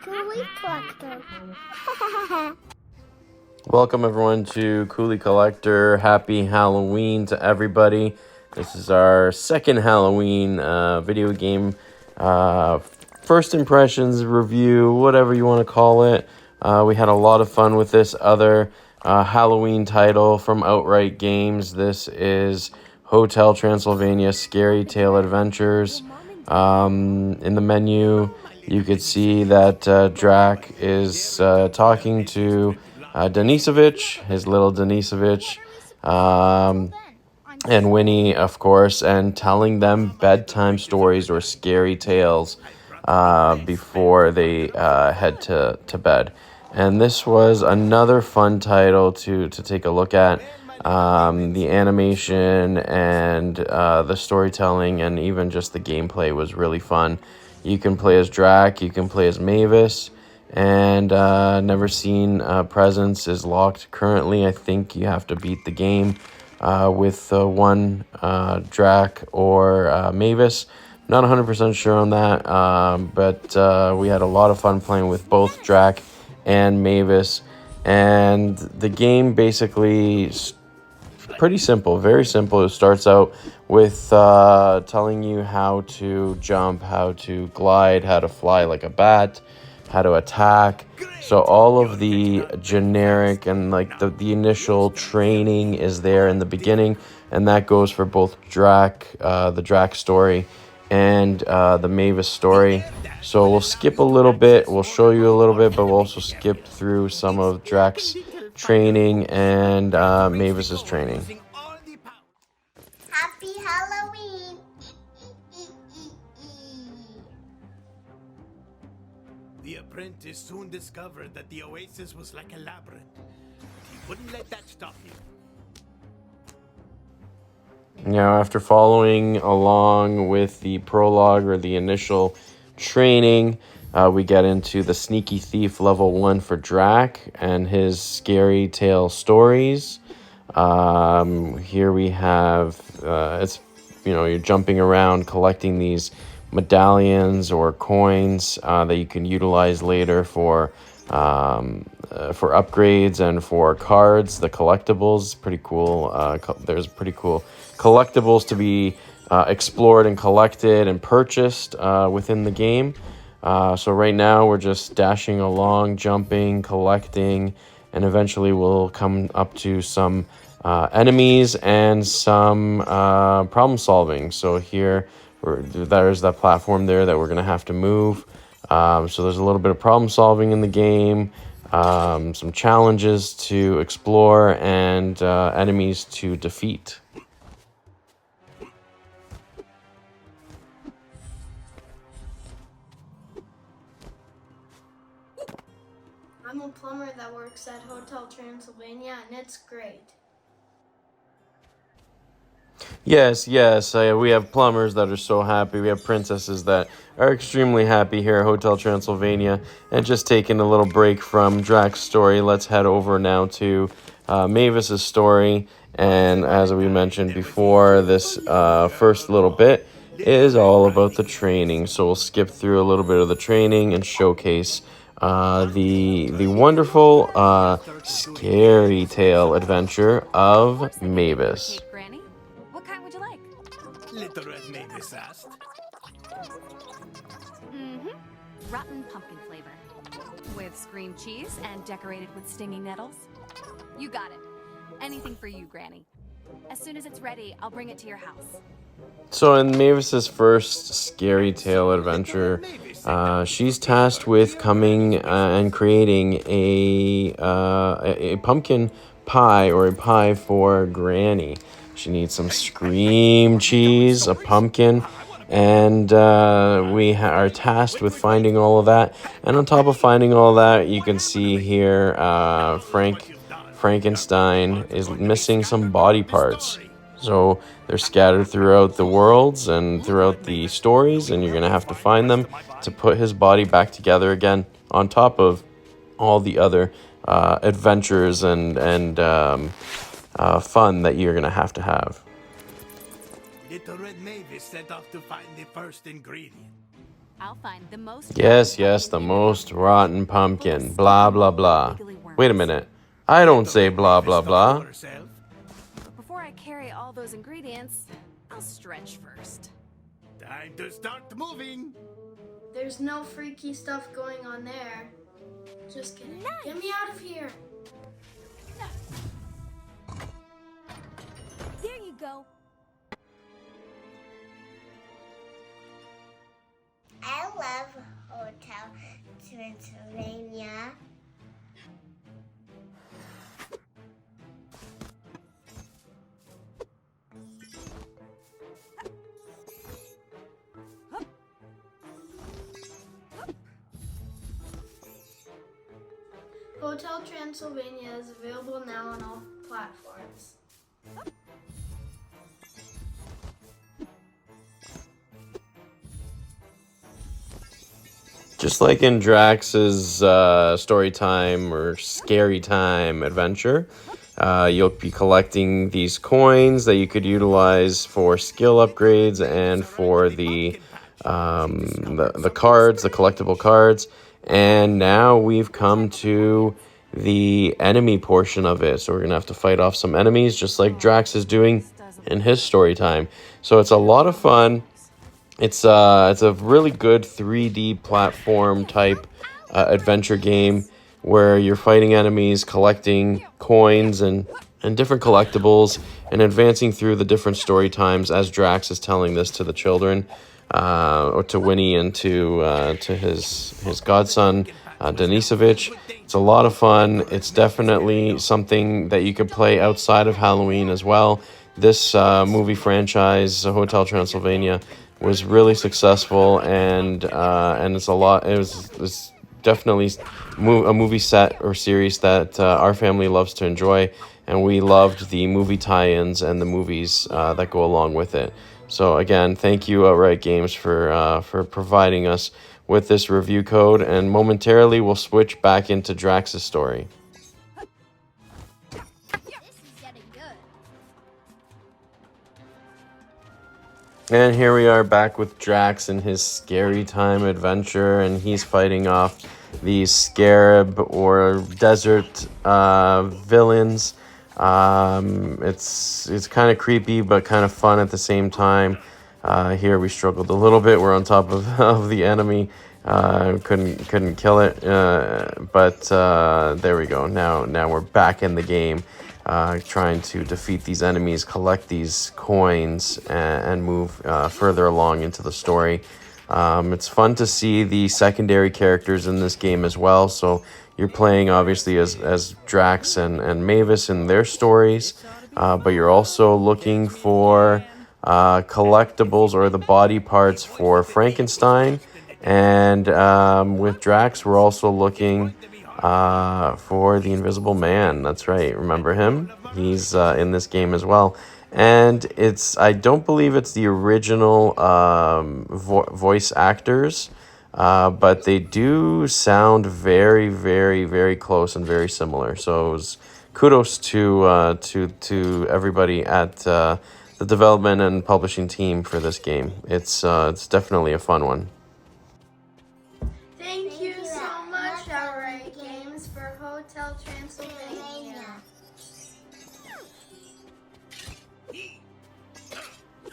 Gooey Collector. Welcome everyone to Cooley Collector. Happy Halloween to everybody. This is our second Halloween video game first impressions review, whatever you want to call it. We had a lot of fun with this other Halloween title from Outright Games. This is Hotel Transylvania Scary-Tale Adventures. In the menu, you could see that Drac is talking to Denisovich, his little Denisovich, and Winnie, of course, and telling them bedtime stories or scary tales before they head to bed. And this was another fun title to take a look at. The animation and the storytelling and even just the gameplay was really fun. You can play as Drac, you can play as Mavis, and Never Seen Presence is locked currently. I think you have to beat the game with one Drac or Mavis. Not 100% sure on that, but we had a lot of fun playing with both Drac and Mavis. And the game basically pretty simple, very simple. It starts out with telling you how to jump, how to glide, how to fly like a bat, how to attack. So all of the generic and like the initial training is there in the beginning, and that goes for both Drac, the Drac story, and the Mavis story. So we'll skip a little bit, we'll show you a little bit, but we'll also skip through some of Drac's training and Mavis's training. Happy Halloween! The apprentice soon discovered that the oasis was like a labyrinth. He wouldn't let that stop him. Now, after following along with the prologue or the initial training, we get into the Sneaky Thief level 1 for Drac and his scary tale stories. Here we have, you're jumping around collecting these medallions or coins that you can utilize later for upgrades and for cards. The collectibles, pretty cool. There's pretty cool collectibles to be explored and collected and purchased within the game. So right now we're just dashing along, jumping, collecting, and eventually we'll come up to some enemies and some problem solving. So here, there's that platform there that we're going to have to move. So there's a little bit of problem solving in the game, some challenges to explore, and enemies to defeat. I'm a plumber that works at Hotel Transylvania, and it's great. Yes, we have plumbers that are so happy. We have princesses that are extremely happy here at Hotel Transylvania. And just taking a little break from Drac's story, let's head over now to Mavis's story. And as we mentioned before, this first little bit is all about the training. So we'll skip through a little bit of the training and showcase the wonderful scary tale adventure of Mavis. Granny, what kind would you like? Little Red Mavis asked. Rotten pumpkin flavor. With screamed cheese and decorated with stinging nettles. You got it. Anything for you, Granny. As soon as it's ready, I'll bring it to your house. So in Mavis's first scary tale adventure, she's tasked with coming and creating a pumpkin pie or a pie for Granny. She needs some scream cheese, a pumpkin, and we are tasked with finding all of that. And on top of finding all that, you can see here Frankenstein is missing some body parts. So they're scattered throughout the worlds and throughout the stories, and you're going to have to find them to put his body back together again, on top of all the other adventures and fun that you're going to have. Little Red Mavis set off to find the first ingredient. I'll find the most. Yes, yes, the most rotten pumpkin. Blah, blah, blah. Wait a minute. I don't say blah, blah, blah. But before I carry all those ingredients, I'll stretch first. Time to start moving. There's no freaky stuff going on there. Just kidding. Get me out of here. There you go. I love Hotel Transylvania. Hotel Transylvania is available now on all platforms. Just like in Drax's story time or scary time adventure, you'll be collecting these coins that you could utilize for skill upgrades and for the cards, the collectible cards. And now we've come to the enemy portion of it. So we're going to have to fight off some enemies just like Drax is doing in his story time. So it's a lot of fun. It's a really good 3D platform type adventure game where you're fighting enemies, collecting coins and different collectibles, and advancing through the different story times as Drax is telling this to the children, or to Winnie and to his godson, Denisovich. It's a lot of fun. It's definitely something that you could play outside of Halloween as well. This movie franchise, Hotel Transylvania, was really successful, and it's a lot. It's definitely a movie set or series that our family loves to enjoy, and we loved the movie tie-ins and the movies that go along with it. So again, thank you, Outright Games, for providing us with this review code, and momentarily we'll switch back into Drax's story. This is getting good. And here we are back with Drax and his scary time adventure, and he's fighting off these scarab or desert villains. It's kind of creepy but kind of fun at the same time. Here we struggled a little bit. We're on top of the enemy. Couldn't kill it, but there we go. Now we're back in the game, trying to defeat these enemies, collect these coins, and move further along into the story. It's fun to see the secondary characters in this game as well. So you're playing obviously as Drax and Mavis in their stories, but you're also looking for collectibles or the body parts for Frankenstein. And with Drax, we're also looking for the Invisible Man. That's right. Remember him? He's in this game as well. And I don't believe it's the original voice actors, but they do sound very, very, very close and very similar. So it was kudos to everybody at the development and publishing team for this game. It's definitely a fun one. Thank you so much, Outright Games, for Hotel Transylvania.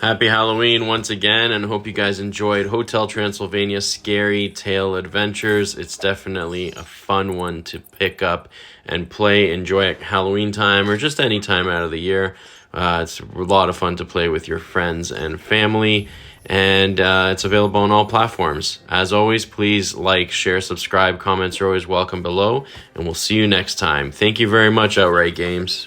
Happy Halloween once again, and hope you guys enjoyed Hotel Transylvania Scary-Tale Adventures. It's definitely a fun one to pick up and play, enjoy at Halloween time or just any time out of the year. It's a lot of fun to play with your friends and family, and it's available on all platforms. As always, please like, share, subscribe. Comments are always welcome below, and we'll see you next time. Thank you very much, Outright Games.